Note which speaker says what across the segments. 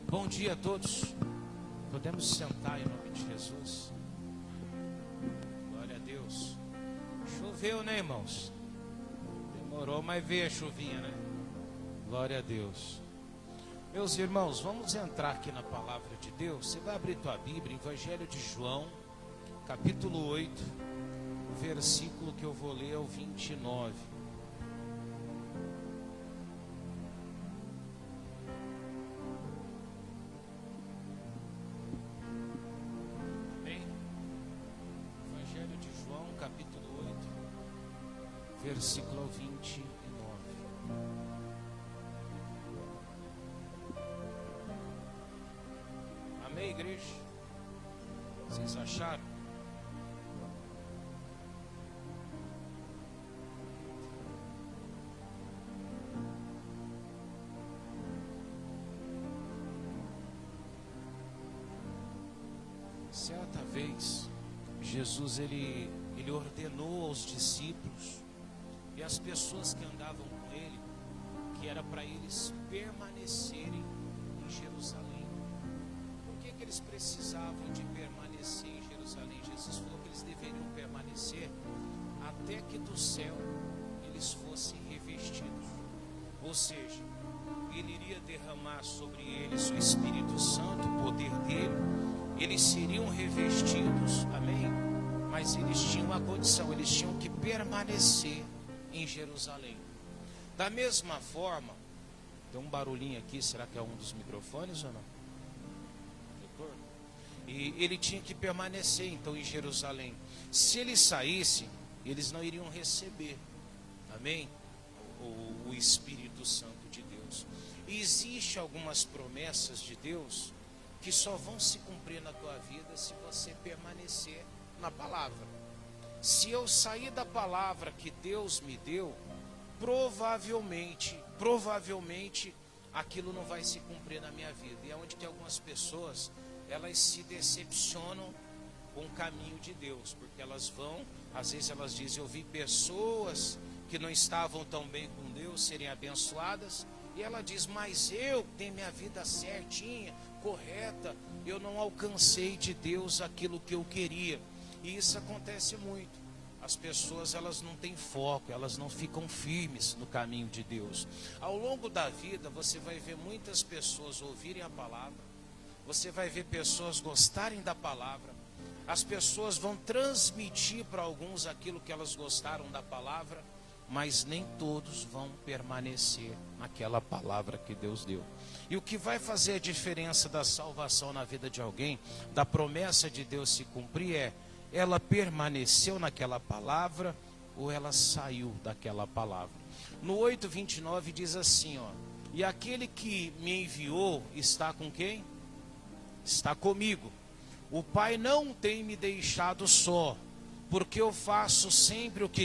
Speaker 1: Bom dia a todos. Podemos sentar em nome de Jesus. Glória a Deus. Choveu, né, irmãos? Demorou, mas veio a chuvinha, né? Glória a Deus. Meus irmãos, vamos entrar aqui na palavra de Deus. Você vai abrir tua Bíblia, Evangelho de João, capítulo 8, o versículo que eu vou ler é o 29. Versículo 29. Amém, igreja? Vocês acharam? Certa vez, Jesus ele ordenou aos discípulos e as pessoas que andavam com ele, que era para eles permanecerem em Jerusalém. Por que eles precisavam de permanecer em Jerusalém? Jesus falou que eles deveriam permanecer até que do céu eles fossem revestidos. Ou seja, ele iria derramar sobre eles o Espírito Santo, o poder dele. Eles seriam revestidos, amém? Mas eles tinham uma condição, eles tinham que permanecer em Jerusalém. Da mesma forma, tem um barulhinho aqui, será que é um dos microfones ou não? E ele tinha que permanecer então em Jerusalém. Se ele saísse, eles não iriam receber, amém? O Espírito Santo de Deus. E existe algumas promessas de Deus que só vão se cumprir na tua vida se você permanecer na palavra. Se eu sair da palavra que Deus me deu, provavelmente aquilo não vai se cumprir na minha vida. E é onde que algumas pessoas, elas se decepcionam com o caminho de Deus, porque elas vão, às vezes elas dizem, eu vi pessoas que não estavam tão bem com Deus serem abençoadas, e ela diz, mas eu tenho minha vida certinha, correta, eu não alcancei de Deus aquilo que eu queria. E isso acontece muito. As pessoas, elas não têm foco, elas não ficam firmes no caminho de Deus. Ao longo da vida, você vai ver muitas pessoas ouvirem a palavra, você vai ver pessoas gostarem da palavra, as pessoas vão transmitir para alguns aquilo que elas gostaram da palavra, mas nem todos vão permanecer naquela palavra que Deus deu. E o que vai fazer a diferença da salvação na vida de alguém, da promessa de Deus se cumprir, é ela permaneceu naquela palavra ou ela saiu daquela palavra. No 8:29 diz assim, ó: e aquele que me enviou está com quem? Está comigo. O Pai não tem me deixado só, porque eu faço sempre o que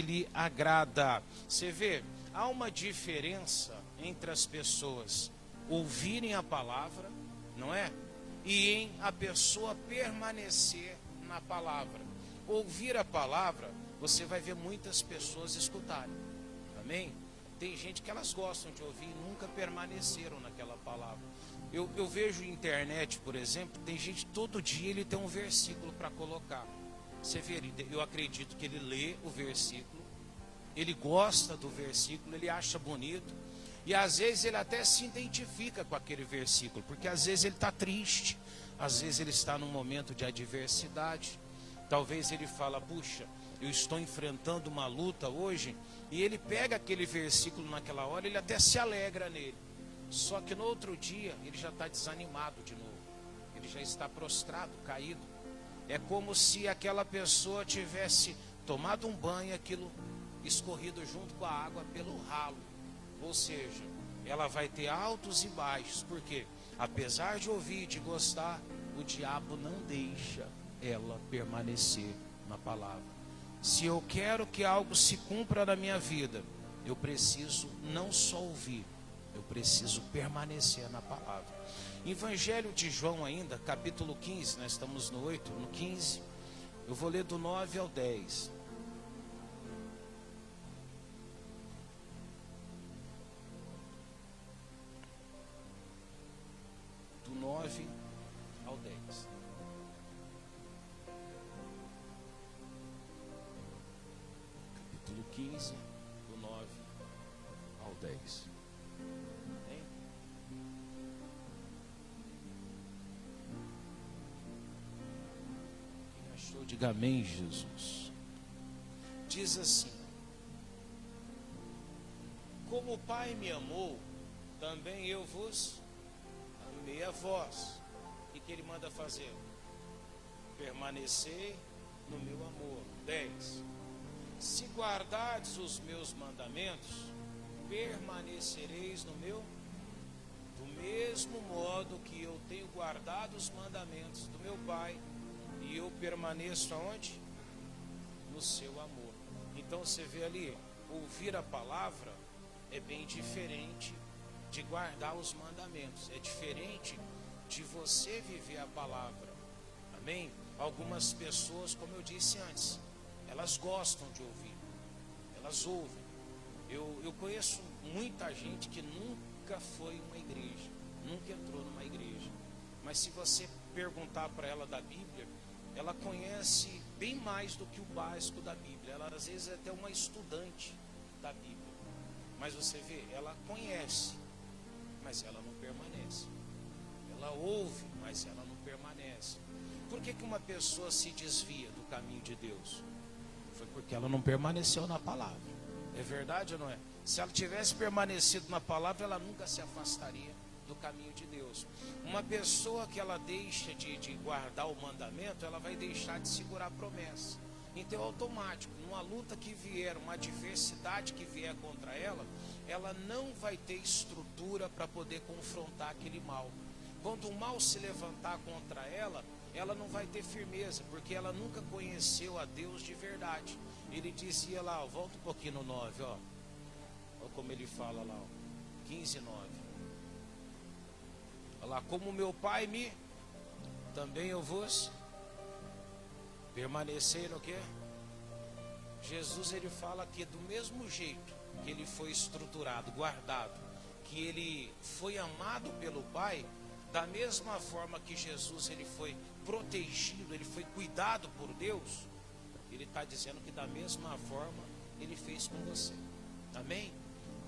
Speaker 1: lhe agrada. Você vê, há uma diferença entre as pessoas ouvirem a palavra, não é? E em a pessoa permanecer na palavra. Ouvir a palavra, você vai ver muitas pessoas escutarem, amém? Tem gente que elas gostam de ouvir e nunca permaneceram naquela palavra. Eu vejo internet, por exemplo, tem gente, todo dia ele tem um versículo para colocar. Você vê, eu acredito que ele lê o versículo, ele gosta do versículo, ele acha bonito, e às vezes ele até se identifica com aquele versículo, porque às vezes ele está triste, às vezes ele está num momento de adversidade, talvez ele fala, puxa, eu estou enfrentando uma luta hoje, e ele pega aquele versículo naquela hora, ele até se alegra nele, só que no outro dia ele já está desanimado de novo, ele já está prostrado, caído. É como se aquela pessoa tivesse tomado um banho, aquilo escorrido junto com a água pelo ralo. Ou seja, ela vai ter altos e baixos, porque apesar de ouvir e de gostar, o diabo não deixa ela permanecer na palavra. Se eu quero que algo se cumpra na minha vida, eu preciso não só ouvir, eu preciso permanecer na palavra. Evangelho de João ainda, capítulo 15, nós estamos no 8, no 15, eu vou ler do 9 ao 10. 9 ao 10. Capítulo 15, do 9 ao 10. Amém? Quem achou, diga amém, Jesus. Diz assim: como o Pai me amou, também eu vos amei a vós. O que ele manda fazer? Permanecer no meu amor. 10. Se guardardes os meus mandamentos, permanecereis no meu, do mesmo modo que eu tenho guardado os mandamentos do meu Pai, e eu permaneço aonde? No seu amor. Então você vê ali, ouvir a palavra é bem diferente de guardar os mandamentos. É diferente de você viver a palavra. Amém? Algumas pessoas, como eu disse antes, elas gostam de ouvir. Elas ouvem. Eu conheço muita gente que nunca foi uma igreja, nunca entrou numa igreja. Mas se você perguntar para ela da Bíblia, ela conhece bem mais do que o básico da Bíblia. Ela às vezes é até uma estudante da Bíblia. Mas você vê, ela conhece, mas ela não permanece. Ela ouve, mas ela não permanece. Por que uma pessoa se desvia do caminho de Deus? Foi porque ela não permaneceu na palavra. É verdade ou não é? Se ela tivesse permanecido na palavra, ela nunca se afastaria do caminho de Deus. Uma pessoa que ela deixa de guardar o mandamento, ela vai deixar de segurar a promessa. Então é automático, numa luta que vier, uma adversidade que vier contra ela, ela não vai ter estrutura para poder confrontar aquele mal. Quando o mal se levantar contra ela, ela não vai ter firmeza, porque ela nunca conheceu a Deus de verdade. Ele dizia lá, ó, volta um pouquinho no 9, ó. Olha como ele fala lá, ó, 15, 9. Olha lá, como meu Pai me, também eu vos permanecer no quê? Jesus, ele fala que do mesmo jeito que ele foi estruturado, guardado, que ele foi amado pelo Pai, da mesma forma que Jesus ele foi protegido, ele foi cuidado por Deus, ele está dizendo que da mesma forma ele fez com você. Amém?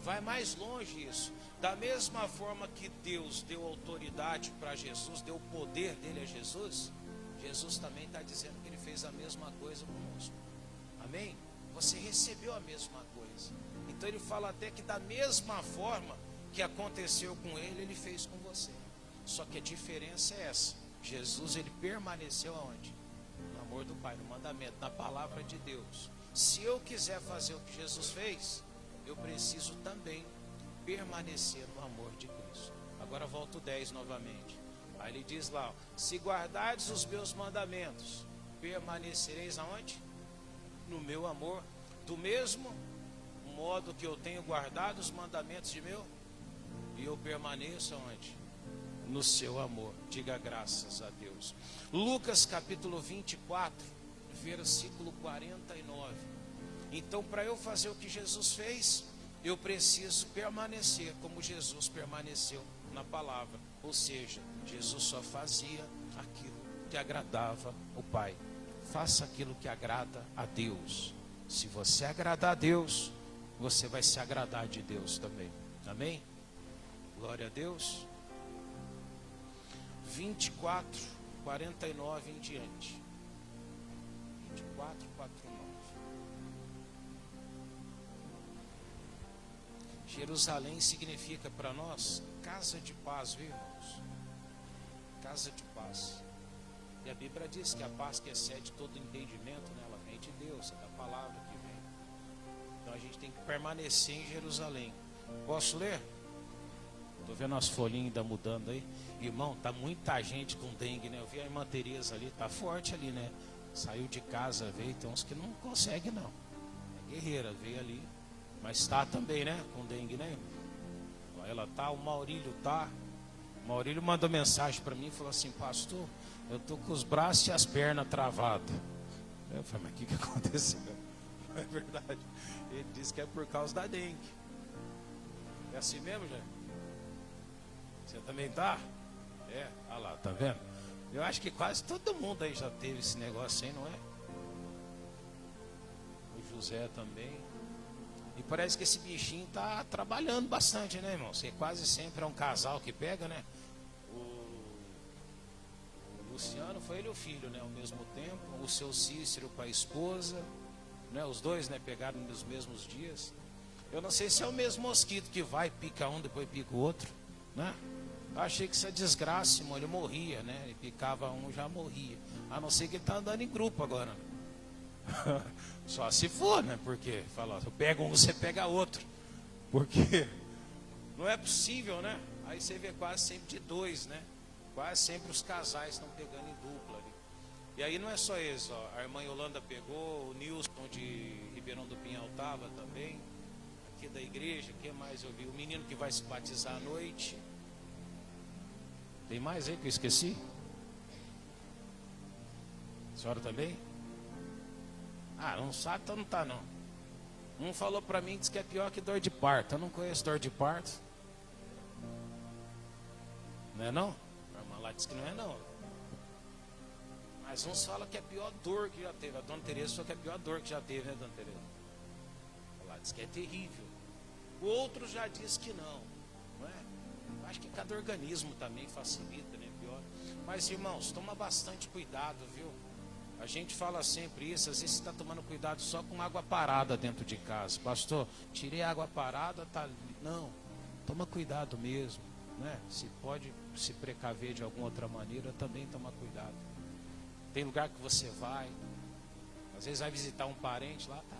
Speaker 1: Vai mais longe isso. Da mesma forma que Deus deu autoridade para Jesus, deu o poder dele a Jesus, Jesus também está dizendo que ele fez a mesma coisa conosco. Amém? Você recebeu a mesma coisa. Então ele fala até que da mesma forma que aconteceu com ele, ele fez com você. Só que a diferença é essa. Jesus, ele permaneceu aonde? No amor do Pai, no mandamento, na palavra de Deus. Se eu quiser fazer o que Jesus fez, eu preciso também permanecer no amor de Cristo. Agora volta o 10 novamente. Aí ele diz lá, se guardardes os meus mandamentos, permanecereis aonde? No meu amor, do mesmo modo que eu tenho guardado os mandamentos de meu, e eu permaneço aonde? No seu amor. Diga graças a Deus. Lucas capítulo 24, versículo 49. Então, para eu fazer o que Jesus fez, eu preciso permanecer como Jesus permaneceu na palavra. Ou seja, Jesus só fazia aquilo que agradava o Pai. Faça aquilo que agrada a Deus. Se você agradar a Deus, você vai se agradar de Deus também. Amém? Glória a Deus. 24, 49 em diante. 24, 49. Jerusalém significa para nós casa de paz, viu, irmãos? Casa de paz. E a Bíblia diz que a paz que excede todo entendimento, né, ela vem de Deus, é da palavra que vem. Então a gente tem que permanecer em Jerusalém. Posso ler? Estou vendo as folhinhas ainda mudando aí. Irmão, tá muita gente com dengue, né? Eu vi a irmã Tereza ali, tá forte ali, né? Saiu de casa, veio, tem uns que não consegue não. É guerreira, veio ali. Mas tá também, né? Com dengue, né? Ela tá, o Maurílio tá. O Maurílio mandou mensagem para mim e falou assim, pastor, eu tô com os braços e as pernas travadas. Eu falei, mas o que aconteceu? É verdade. Ele disse que é por causa da dengue. É assim mesmo, já? Você também tá? Olha lá, tá vendo? Eu acho que quase todo mundo aí já teve esse negócio aí, não é? O José também. E parece que esse bichinho tá trabalhando bastante, né, irmão? Você quase sempre é um casal que pega, né? O Luciano foi ele e o filho, né? Ao mesmo tempo. O seu Cícero com a esposa, né? Os dois, né? Pegaram nos mesmos dias. Eu não sei se é o mesmo mosquito que vai, pica um, depois pica o outro, né? Eu achei que essa desgraça, irmão, ele morria, né? Ele picava um, já morria. A não ser que ele tá andando em grupo agora. Só se for, né? Porque, fala, eu pego um, você pega outro. Porque não é possível, né? Aí você vê quase sempre de dois, né? Quase sempre os casais estão pegando em dupla ali. E aí não é só isso, ó. A irmã Yolanda pegou, o Nilson de Ribeirão do Pinhal estava também, aqui da igreja, o que mais eu vi? O menino que vai se batizar à noite. Tem mais aí que eu esqueci? A senhora também? Ah, não sabe, então não tá não. Um falou pra mim, diz que é pior que dor de parto. Eu não conheço dor de parto. Não é não? A irmã lá diz que não é não. Mas uns falam que é a pior dor que já teve. A dona Tereza falou que é a pior dor que já teve, né, dona Tereza? Ela diz que é terrível. O outro já diz que não. Não é? Acho que cada organismo também facilita, né? Pior. Mas irmãos, toma bastante cuidado, viu? A gente fala sempre isso, às vezes você está tomando cuidado só com água parada dentro de casa. Pastor, tirei a água parada, tá. Não, toma cuidado mesmo, né? Se pode se precaver de alguma outra maneira, também toma cuidado. Tem lugar que você vai, às vezes vai visitar um parente lá, tá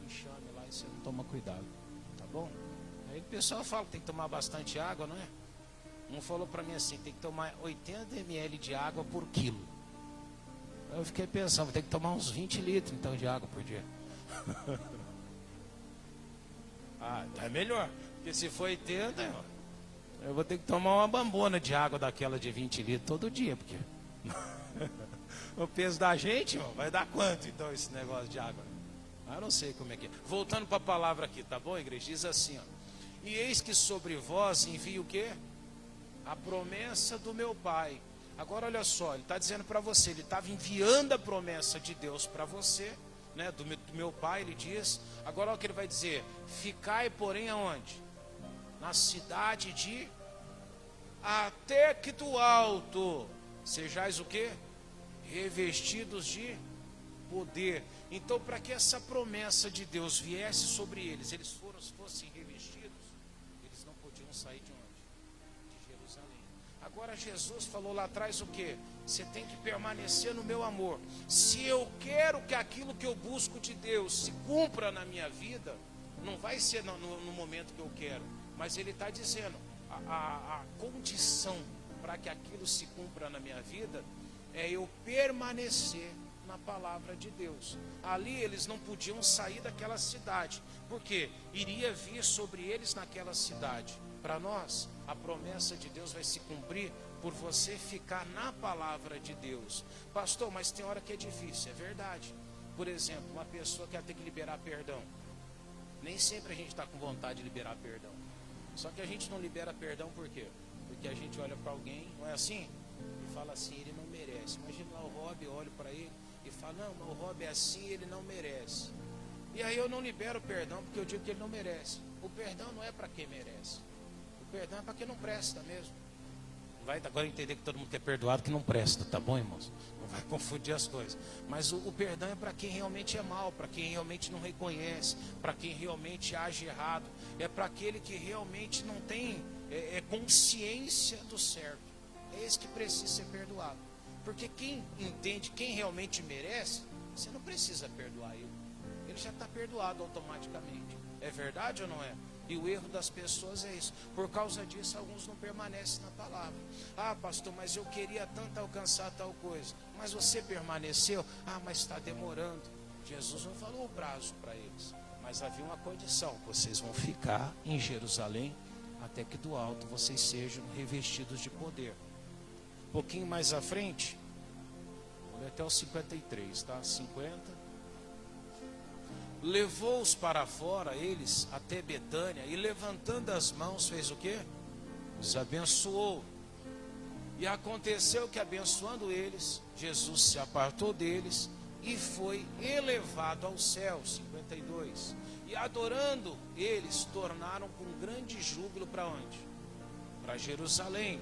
Speaker 1: enxame lá e você não toma cuidado, tá bom? Aí o pessoal fala que tem que tomar bastante água, não é? Um falou para mim assim, tem que tomar 80 ml de água por quilo. Eu fiquei pensando, vou ter que tomar uns 20 litros então de água por dia. Ah, tá melhor. Porque se for 80, eu vou ter que tomar uma bambona de água daquela de 20 litros todo dia. Porque o peso da gente, irmão, vai dar quanto então esse negócio de água? Eu não sei como é que é. Voltando para a palavra aqui, tá bom, igreja? Diz assim, ó. E eis que sobre vós envio o quê? A promessa do meu Pai. Agora olha só, ele está dizendo para você, ele estava enviando a promessa de Deus para você, né, do meu Pai, ele diz. Agora olha o que ele vai dizer: ficai, porém, aonde? Na cidade de até que do alto sejais o quê? Revestidos de poder. Então, para que essa promessa de Deus viesse sobre eles, eles fossem revestidos, eles não podiam sair de onde? Agora Jesus falou lá atrás o que? Você tem que permanecer no meu amor. Se eu quero que aquilo que eu busco de Deus se cumpra na minha vida, não vai ser no momento que eu quero, mas Ele está dizendo, a condição para que aquilo se cumpra na minha vida é eu permanecer na palavra de Deus. Ali eles não podiam sair daquela cidade, porque iria vir sobre eles naquela cidade. Para nós, a promessa de Deus vai se cumprir por você ficar na palavra de Deus. Pastor, mas tem hora que é difícil, é verdade. Por exemplo, uma pessoa quer ter que liberar perdão. Nem sempre a gente está com vontade de liberar perdão. Só que a gente não libera perdão por quê? Porque a gente olha para alguém, não é assim? E fala assim, ele não merece. Imagina lá o Rob, eu olho para ele e falo, não, mas o Rob é assim, ele não merece. E aí eu não libero perdão porque eu digo que ele não merece. O perdão não é para quem merece. O perdão é para quem não presta mesmo. Vai agora entender que todo mundo que é perdoado que não presta, tá bom, irmãos? Não vai confundir as coisas. Mas o perdão é para quem realmente é mal, para quem realmente não reconhece, para quem realmente age errado. É para aquele que realmente não tem consciência do certo. É esse que precisa ser perdoado. Porque quem entende, quem realmente merece, você não precisa perdoar ele. Ele já está perdoado automaticamente. É verdade ou não é? E o erro das pessoas é isso. Por causa disso, alguns não permanecem na palavra. Ah, pastor, mas eu queria tanto alcançar tal coisa. Mas você permaneceu? Ah, mas está demorando. Jesus não falou o prazo para eles. Mas havia uma condição. Vocês vão ficar em Jerusalém até que do alto vocês sejam revestidos de poder. Um pouquinho mais à frente, vou ler até o 53, tá? 50. Levou-os para fora, eles, até Betânia, e levantando as mãos, fez o quê? Os abençoou. E aconteceu que, abençoando eles, Jesus se apartou deles e foi elevado ao céu. 52. E adorando eles, tornaram com grande júbilo para onde? Para Jerusalém.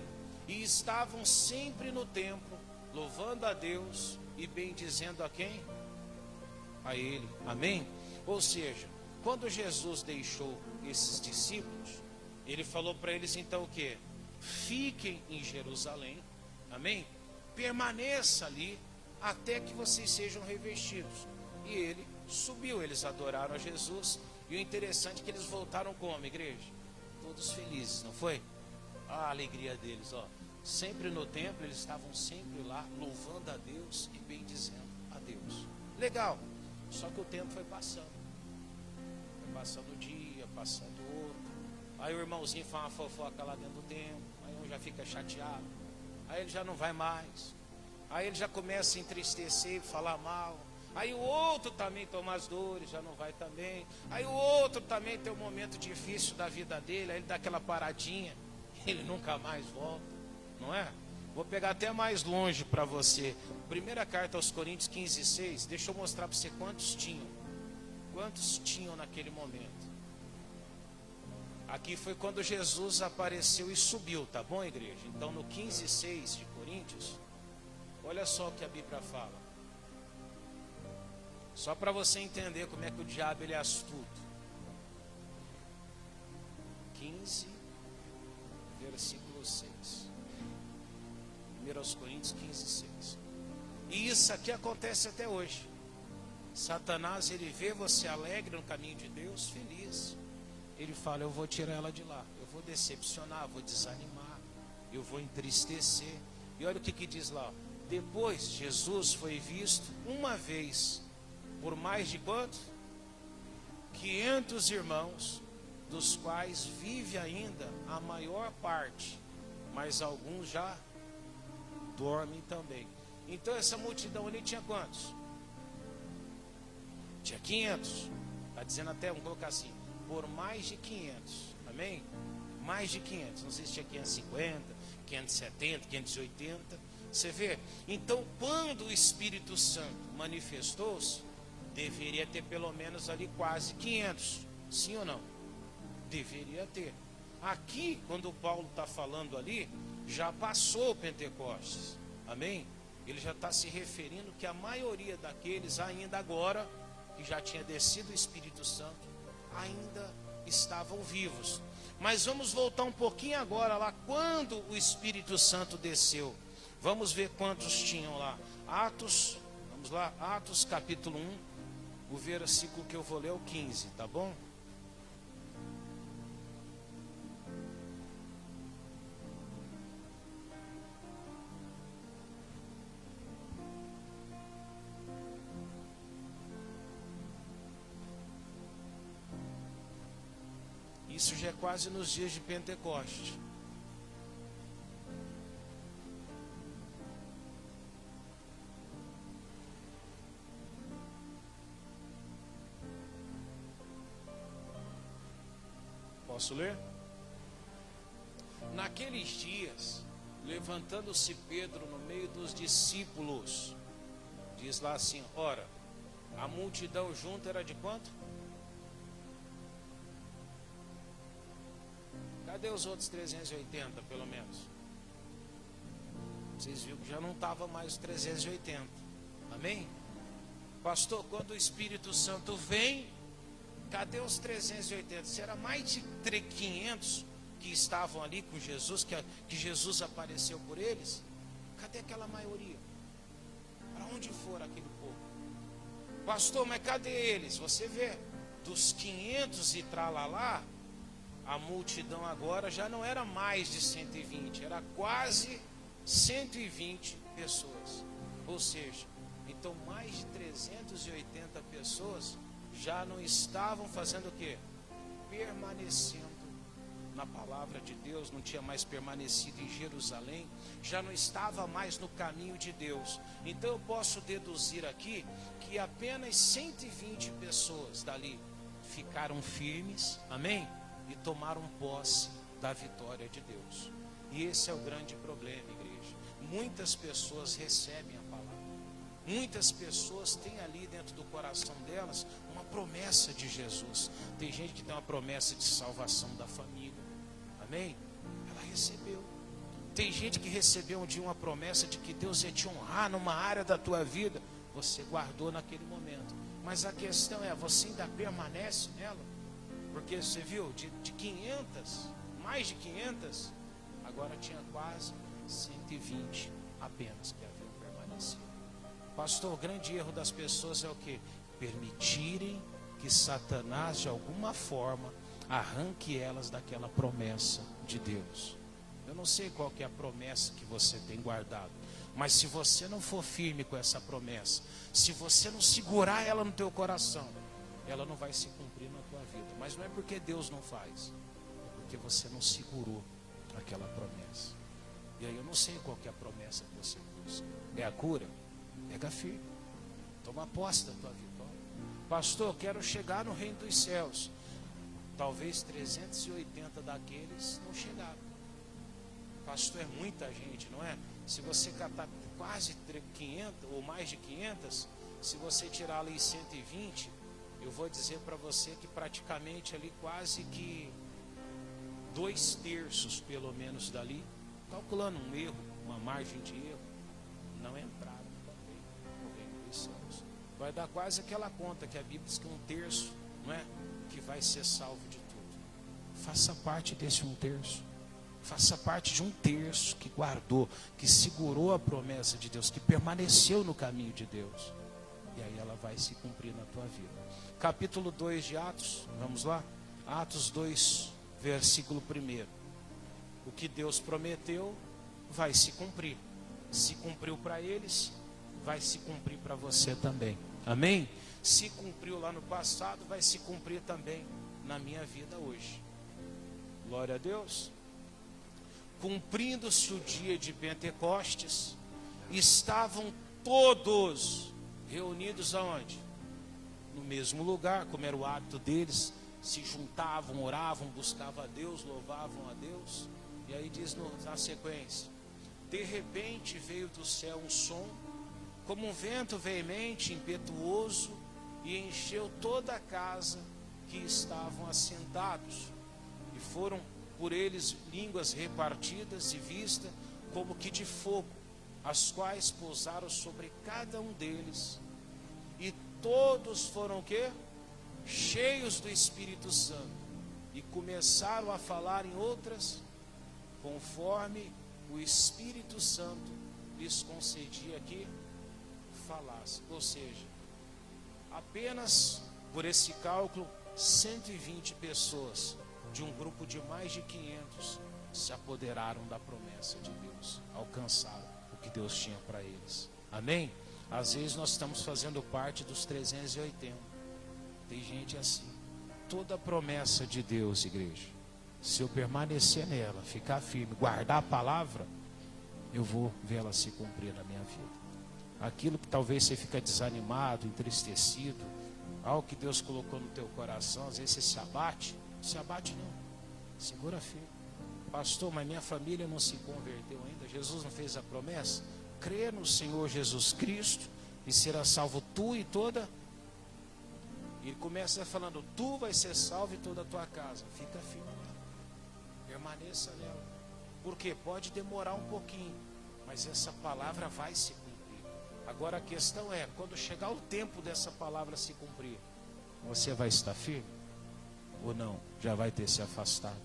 Speaker 1: E estavam sempre no templo, louvando a Deus e bendizendo a quem? A Ele. Amém? Ou seja, quando Jesus deixou esses discípulos, Ele falou para eles então o quê? Fiquem em Jerusalém, amém? Permaneça ali até que vocês sejam revestidos. E Ele subiu, eles adoraram a Jesus. E o interessante é que eles voltaram como, igreja? Todos felizes, não foi? A alegria deles, ó. Sempre no templo, eles estavam sempre lá, louvando a Deus e bendizendo a Deus. Legal, só que o tempo foi passando. Foi passando um dia, passando outro. Aí o irmãozinho faz uma fofoca lá dentro do templo. Aí um já fica chateado. Aí ele já não vai mais. Aí ele já começa a entristecer e falar mal. Aí o outro também toma as dores, já não vai também. Aí o outro também tem um momento difícil da vida dele. Aí ele dá aquela paradinha. Ele nunca mais volta, não é? Vou pegar até mais longe para você. Primeira carta aos Coríntios 15:6. Deixa eu mostrar para você quantos tinham. Quantos tinham naquele momento? Aqui foi quando Jesus apareceu e subiu, tá bom, igreja? Então no 15:6 de Coríntios, olha só o que a Bíblia fala. Só para você entender como é que o diabo ele é astuto. 15, versículo 6. 1 Coríntios 15:6. E isso aqui acontece até hoje. Satanás, ele vê você alegre no caminho de Deus, feliz. Ele fala, eu vou tirar ela de lá. Eu vou decepcionar, vou desanimar. Eu vou entristecer. E olha o que diz lá. Depois, Jesus foi visto uma vez, por mais de quanto? 500 irmãos, dos quais vive ainda a maior parte, mas alguns já dormem também. Então essa multidão ali tinha quantos? Tinha 500. Está dizendo até, vamos colocar assim, por mais de 500, amém? Mais de 500, não sei se tinha 550, 570, 580, você vê? Então quando o Espírito Santo manifestou-se, deveria ter pelo menos ali quase 500, sim ou não? Deveria ter. Aqui, quando o Paulo está falando ali, já passou o Pentecostes, amém? Ele já está se referindo que a maioria daqueles ainda agora, que já tinha descido o Espírito Santo, ainda estavam vivos. Mas vamos voltar um pouquinho agora lá, quando o Espírito Santo desceu. Vamos ver quantos tinham lá. Atos, vamos lá, Atos capítulo 1, o versículo que eu vou ler é o 15, tá bom? Isso já é quase nos dias de Pentecostes. Posso ler? Naqueles dias, levantando-se Pedro no meio dos discípulos, diz lá assim, ora, a multidão junta era de quanto? Cadê os outros 380, pelo menos? Vocês viram que já não estava mais os 380. Amém? Pastor, quando o Espírito Santo vem, cadê os 380? Será mais de 500 que estavam ali com Jesus, que Jesus apareceu por eles? Cadê aquela maioria? Para onde for aquele povo? Pastor, mas cadê eles? Você vê, dos 500 e tralalá, a multidão agora já não era mais de 120, era quase 120 pessoas. Ou seja, então mais de 380 pessoas já não estavam fazendo o quê? Permanecendo na palavra de Deus, não tinha mais permanecido em Jerusalém, já não estava mais no caminho de Deus. Então eu posso deduzir aqui que apenas 120 pessoas dali ficaram firmes, amém? E tomaram posse da vitória de Deus. E esse é o grande problema, igreja. muitas pessoas recebem a palavra. Muitas pessoas têm ali dentro do coração delas uma promessa de Jesus. Tem gente que tem uma promessa de salvação da família. Amém? Ela recebeu. Tem gente que recebeu um dia uma promessa de que Deus ia te honrar numa área da tua vida. Você guardou naquele momento. Mas a questão é, você ainda permanece nela? Porque você viu, de 500, mais de 500, agora tinha quase 120 apenas que haviam permanecido. Pastor, o grande erro das pessoas é o quê? Permitirem que Satanás, de alguma forma, arranque elas daquela promessa de Deus. Eu não sei qual que é a promessa que você tem guardado, mas se você não for firme com essa promessa, se você não segurar ela no teu coração, ela não vai se cumprir na tua vida. Mas não é porque Deus não faz, é porque você não segurou aquela promessa. E aí eu não sei qual que é a promessa que você busca. É a cura? Pega firme. Toma posse da tua vitória. Pastor, eu quero chegar no reino dos céus. Talvez 380 daqueles não chegaram. Pastor, é muita gente, não é? Se você catar quase 500 ou mais de 500, se você tirar ali 120, eu vou dizer para você que praticamente ali quase que 2/3 pelo menos dali, calculando um erro, uma margem de erro, não entraram também no reino dos céus. Vai dar quase aquela conta que a Bíblia diz que 1/3, não é? Que vai ser salvo de tudo. Faça parte desse 1/3. Faça parte de 1/3 que guardou, que segurou a promessa de Deus, que permaneceu no caminho de Deus. E aí ela vai se cumprir na tua vida. Capítulo 2 de Atos, vamos lá? Atos 2, versículo 1. O que Deus prometeu vai se cumprir. Se cumpriu para eles, vai se cumprir para você também. Amém? Se cumpriu lá no passado, vai se cumprir também na minha vida hoje. Glória a Deus. Cumprindo-se o dia de Pentecostes, estavam todos reunidos aonde? No mesmo lugar, como era o hábito deles, se juntavam, oravam, buscavam a Deus, louvavam a Deus. E aí diz na sequência: de repente veio do céu um som, como um vento veemente, impetuoso, e encheu toda a casa que estavam assentados. E foram por eles línguas repartidas e vistas como que de fogo, as quais pousaram sobre cada um deles. E todos foram o quê? Cheios do Espírito Santo. E começaram a falar em outras, conforme o Espírito Santo lhes concedia que falasse. Ou seja, apenas por esse cálculo, 120 pessoas de um grupo de mais de 500 se apoderaram da promessa de Deus, alcançaram o que Deus tinha para eles. Amém? Às vezes nós estamos fazendo parte dos 380. Tem gente assim. Toda promessa de Deus, igreja, se eu permanecer nela, ficar firme, guardar a palavra, eu vou ver ela se cumprir na minha vida. Aquilo que talvez você fica desanimado, entristecido, algo que Deus colocou no teu coração, às vezes você se abate não, segura firme. Pastor, mas minha família não se converteu ainda, Jesus não fez a promessa? Crê no Senhor Jesus Cristo e será salvo tu e toda. Ele começa falando, tu vai ser salvo e toda a tua casa. Fica firme nela, permaneça nela. Porque pode demorar um pouquinho, mas essa palavra vai se cumprir. Agora a questão é, quando chegar o tempo dessa palavra se cumprir, você vai estar firme? Ou não, já vai ter se afastado?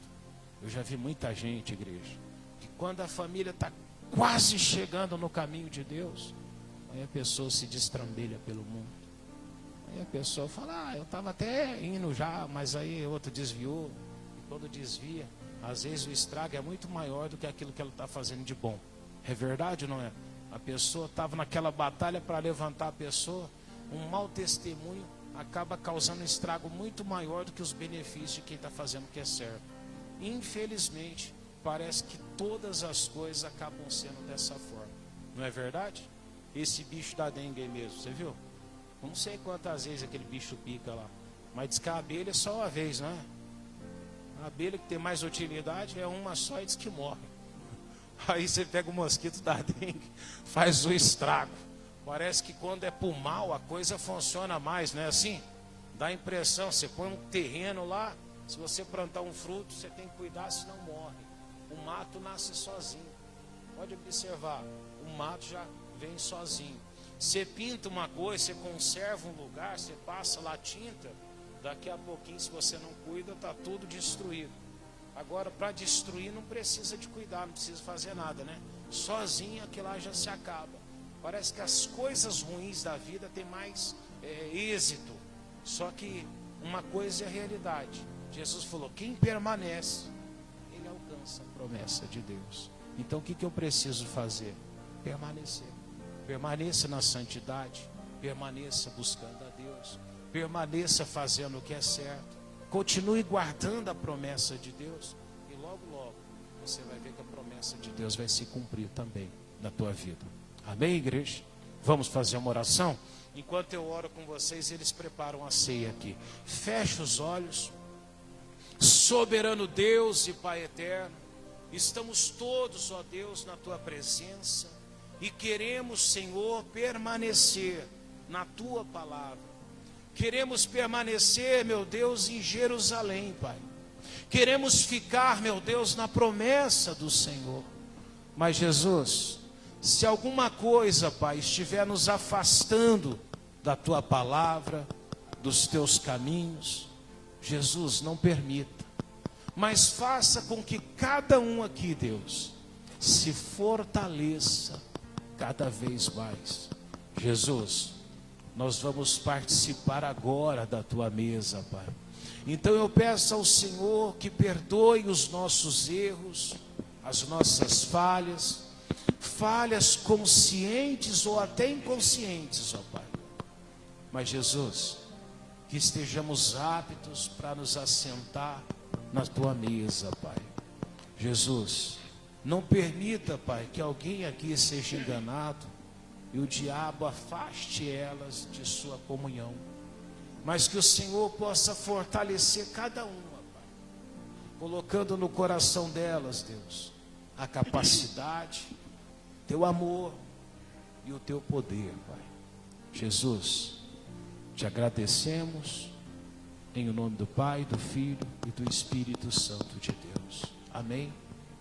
Speaker 1: Eu já vi muita gente, igreja, que quando a família está quase chegando no caminho de Deus, aí a pessoa se destrambelha pelo mundo. Aí a pessoa fala, eu estava até indo já, mas aí outro desviou. E quando desvia, às vezes o estrago é muito maior do que aquilo que ela está fazendo de bom. É verdade ou não é? A pessoa estava naquela batalha para levantar a pessoa, um mau testemunho acaba causando um estrago muito maior do que os benefícios de quem está fazendo o que é certo. Infelizmente, parece que todas as coisas acabam sendo dessa forma. Não é verdade? Esse bicho da dengue aí mesmo, você viu? Não sei quantas vezes aquele bicho pica lá, mas diz que a abelha é só uma vez, não é? A abelha que tem mais utilidade é uma só e diz que morre. Aí você pega o mosquito da dengue, faz o estrago. Parece que quando é pro mal, a coisa funciona mais, não é assim? Dá a impressão, você põe um terreno lá, se você plantar um fruto, você tem que cuidar, senão morre. O mato nasce sozinho. Pode observar, o mato já vem sozinho. Você pinta uma coisa, você conserva um lugar, você passa lá tinta, daqui a pouquinho, se você não cuida, está tudo destruído. Agora, para destruir, não precisa de cuidar, não precisa fazer nada, né? Sozinho, aquilo lá já se acaba. Parece que as coisas ruins da vida têm mais êxito. Só que uma coisa é a realidade. Jesus falou, quem permanece, ele alcança a promessa de Deus. Então, o que eu preciso fazer? Permanecer. Permaneça na santidade, permaneça buscando a Deus, permaneça fazendo o que é certo, continue guardando a promessa de Deus, e logo, logo, você vai ver que a promessa de Deus vai se cumprir também na tua vida. Amém, igreja? Vamos fazer uma oração? Enquanto eu oro com vocês, eles preparam a ceia aqui. Feche os olhos. Soberano Deus e Pai eterno, estamos todos, ó Deus, na tua presença. E queremos, Senhor, permanecer na tua palavra. Queremos permanecer, meu Deus, em Jerusalém, Pai. Queremos ficar, meu Deus, na promessa do Senhor. Mas, Jesus, se alguma coisa, Pai, estiver nos afastando da tua palavra, dos teus caminhos, Jesus, não permita. Mas faça com que cada um aqui, Deus, se fortaleça cada vez mais. Jesus, nós vamos participar agora da tua mesa, Pai. Então eu peço ao Senhor que perdoe os nossos erros, as nossas falhas, falhas conscientes ou até inconscientes, ó Pai. Mas Jesus, que estejamos aptos para nos assentar na tua mesa, Pai. Jesus, não permita, Pai, que alguém aqui seja enganado e o diabo afaste elas de sua comunhão. Mas que o Senhor possa fortalecer cada uma, Pai, colocando no coração delas, Deus, a capacidade, teu amor e o teu poder, Pai. Jesus, te agradecemos em o nome do Pai, do Filho e do Espírito Santo de Deus. Amém.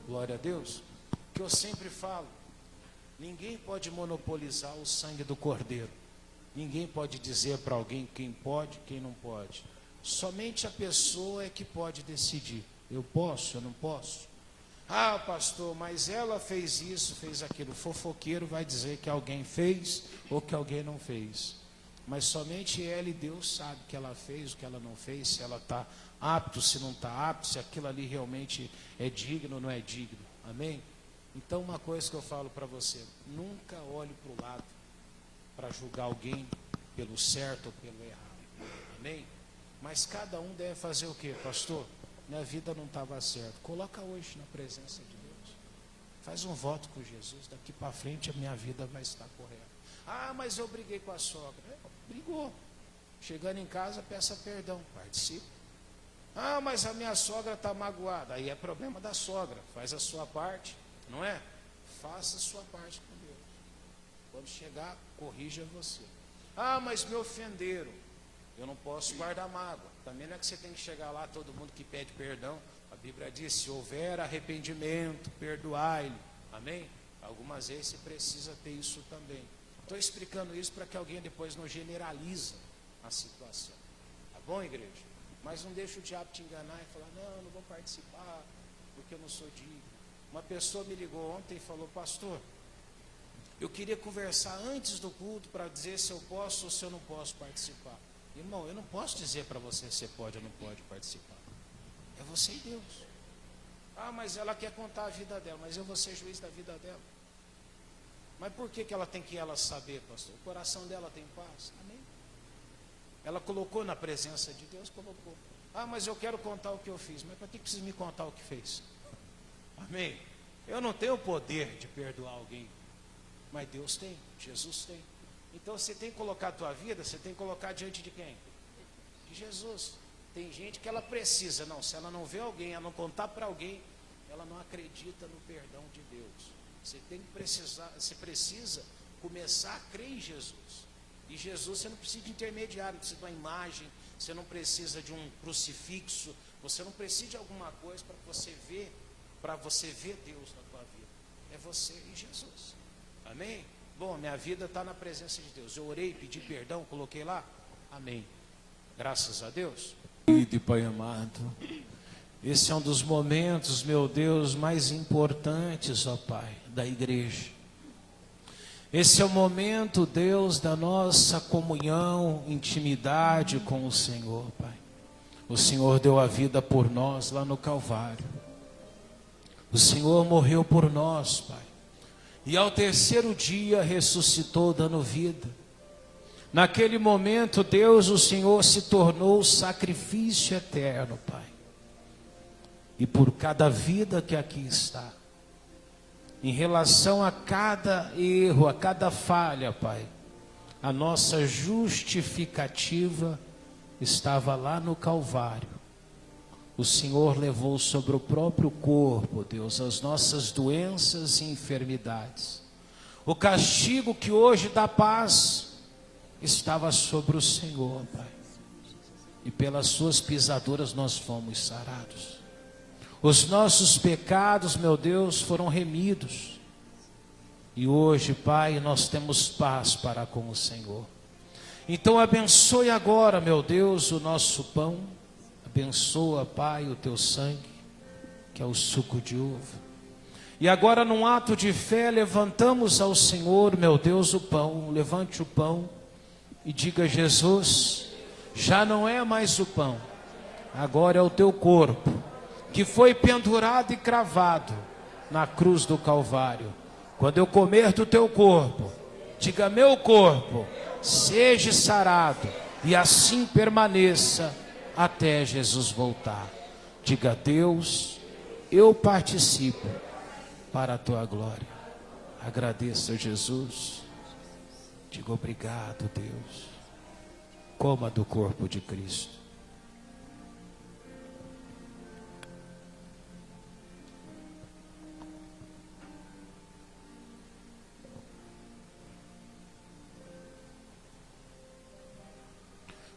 Speaker 1: Glória a Deus. Que eu sempre falo, ninguém pode monopolizar o sangue do Cordeiro. Ninguém pode dizer para alguém quem pode, quem não pode. Somente a pessoa é que pode decidir. Eu posso, eu não posso. Ah, pastor, mas ela fez isso, fez aquilo. O fofoqueiro vai dizer que alguém fez ou que alguém não fez. Mas somente ela e Deus sabe o que ela fez, o que ela não fez, se ela está apto, se não está apto, se aquilo ali realmente é digno ou não é digno. Amém? Então uma coisa que eu falo para você, nunca olhe para o lado para julgar alguém pelo certo ou pelo errado. Amém? Mas cada um deve fazer o quê, pastor? Minha vida não estava certa. Coloca hoje na presença de Deus. Faz um voto com Jesus. Daqui para frente a minha vida vai estar correta. Ah, mas eu briguei com a sogra. Brigou. Chegando em casa, peça perdão. Participe. Ah, mas a minha sogra está magoada. Aí é problema da sogra. Faz a sua parte, não é? Faça a sua parte com Deus. Quando chegar, corrija você. Ah, mas me ofenderam. Eu não posso guardar mágoa. Também não é que você tem que chegar lá, todo mundo que pede perdão. A Bíblia diz, se houver arrependimento, perdoai-lhe. Amém? Algumas vezes você precisa ter isso também. Estou explicando isso para que alguém depois não generalize a situação. Tá bom, igreja? Mas não deixa o diabo te enganar e falar, não, não vou participar, porque eu não sou digno. Uma pessoa me ligou ontem e falou, pastor, eu queria conversar antes do culto para dizer se eu posso ou se eu não posso participar. Irmão, eu não posso dizer para você se pode ou não pode participar. É você e Deus. Ah, mas ela quer contar a vida dela, mas eu vou ser juiz da vida dela. Mas por que ela tem que saber, pastor? O coração dela tem paz. Amém? Ela colocou na presença de Deus, colocou. Ah, mas eu quero contar o que eu fiz. Mas para que precisa me contar o que fez? Amém? Eu não tenho o poder de perdoar alguém. Mas Deus tem, Jesus tem. Então você tem que colocar a tua vida, você tem que colocar diante de quem? De Jesus. Tem gente que ela precisa, não, se ela não vê alguém, ela não contar para alguém, ela não acredita no perdão de Deus. Você precisa começar a crer em Jesus. E Jesus, você não precisa de intermediário, você precisa de uma imagem, você não precisa de um crucifixo, você não precisa de alguma coisa para você ver Deus na tua vida. É você e Jesus. Amém? Bom, minha vida está na presença de Deus. Eu orei, pedi perdão, coloquei lá. Amém. Graças a Deus. E Pai amado, esse é um dos momentos, meu Deus, mais importantes, ó Pai, da igreja. Esse é o momento, Deus, da nossa comunhão, intimidade com o Senhor, Pai. O Senhor deu a vida por nós lá no Calvário. O Senhor morreu por nós, Pai. E ao terceiro dia ressuscitou dando vida. Naquele momento, Deus, o Senhor se tornou sacrifício eterno, Pai. E por cada vida que aqui está, em relação a cada erro, a cada falha, Pai, a nossa justificativa estava lá no Calvário. O Senhor levou sobre o próprio corpo, Deus, as nossas doenças e enfermidades. O castigo que hoje dá paz estava sobre o Senhor, Pai. E pelas suas pisaduras nós fomos sarados. Os nossos pecados, meu Deus, foram remidos. E hoje, Pai, nós temos paz para com o Senhor. Então abençoe agora, meu Deus, o nosso pão. Abençoa, Pai, o teu sangue, que é o suco de uva. E agora, num ato de fé, levantamos ao Senhor, meu Deus, o pão. Levante o pão e diga: Jesus, já não é mais o pão, agora é o teu corpo, que foi pendurado e cravado na cruz do Calvário. Quando eu comer do teu corpo, diga: meu corpo, seja sarado, e assim permaneça até Jesus voltar. Diga: Deus, eu participo para a tua glória. Agradeça, Jesus. Diga: obrigado, Deus. Coma do corpo de Cristo.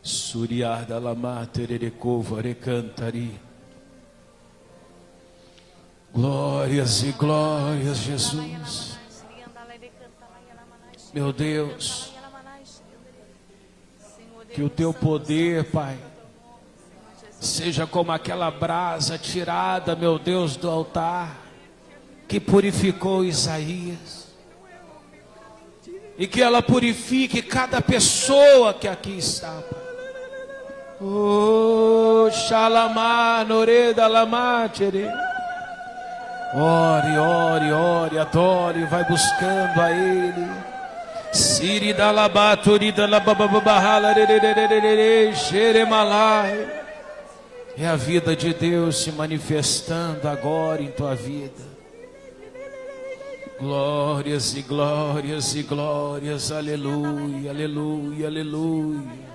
Speaker 1: Suriarda lama tererecova recantari. Glórias e glórias, Jesus. Meu Deus, que o teu poder, Pai, seja como aquela brasa tirada, meu Deus, do altar, que purificou Isaías, e que ela purifique cada pessoa que aqui está, Pai. Oh, Shalamá, Noreda, Lamá, Tere. Ore, ore, ore, adore, vai buscando a Ele. Siri da Labaturi da Labababahala, Xeremalai. É a vida de Deus se manifestando agora em tua vida. Glórias e glórias e glórias, aleluia, aleluia, aleluia.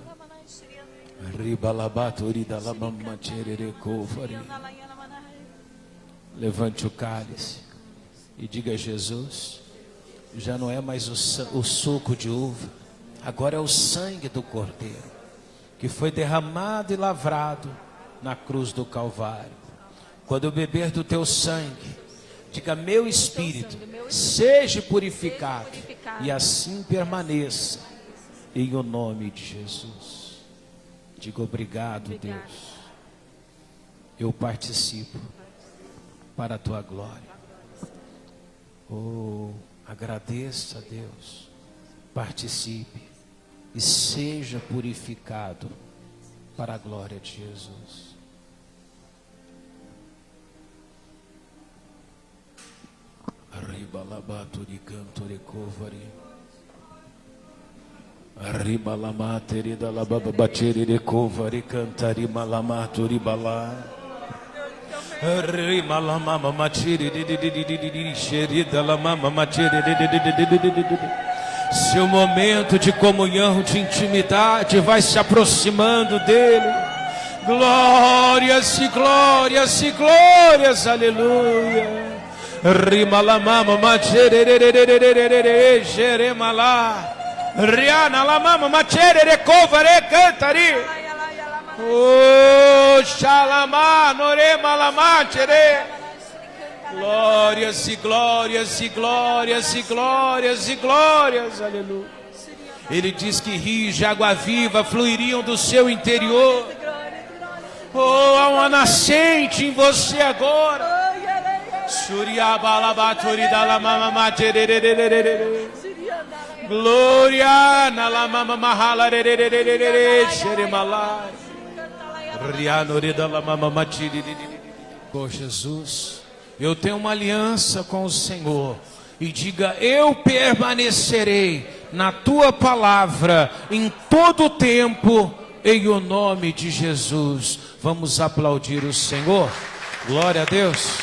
Speaker 1: Levante o cálice e diga: Jesus, já não é mais o suco de uva, agora é o sangue do Cordeiro, que foi derramado e lavrado na cruz do Calvário. Quando eu beber do teu sangue, diga: meu espírito seja purificado, e assim permaneça, em o nome de Jesus. Diga: obrigado, Deus, eu participo para a tua glória. Oh, agradeça a Deus, participe e seja purificado para a glória de Jesus. Arriba labato de canto recovari. Arriba lamateri da lababateri recovari cantari malamato ribala. Arriba lamama matiri di xerida lamama matiri. Seu momento de comunhão, de intimidade vai se aproximando dele. Glórias e glórias e glórias, aleluia. Rima la mama macherere jeremala. Riana la mama macherere covare cantari. Oh, xalama norema la machere. Glórias e glórias e glórias e glórias e glórias, aleluia. Ele diz que rios de água viva fluiriam do seu interior. Oh, há uma nascente em você agora. Glória na la mama mahala xeremalai. Rianorida la mama matiri. Oh, Jesus, eu tenho uma aliança com o Senhor. E diga: eu permanecerei na tua palavra em todo o tempo, em o nome de Jesus. Vamos aplaudir o Senhor. Glória a Deus.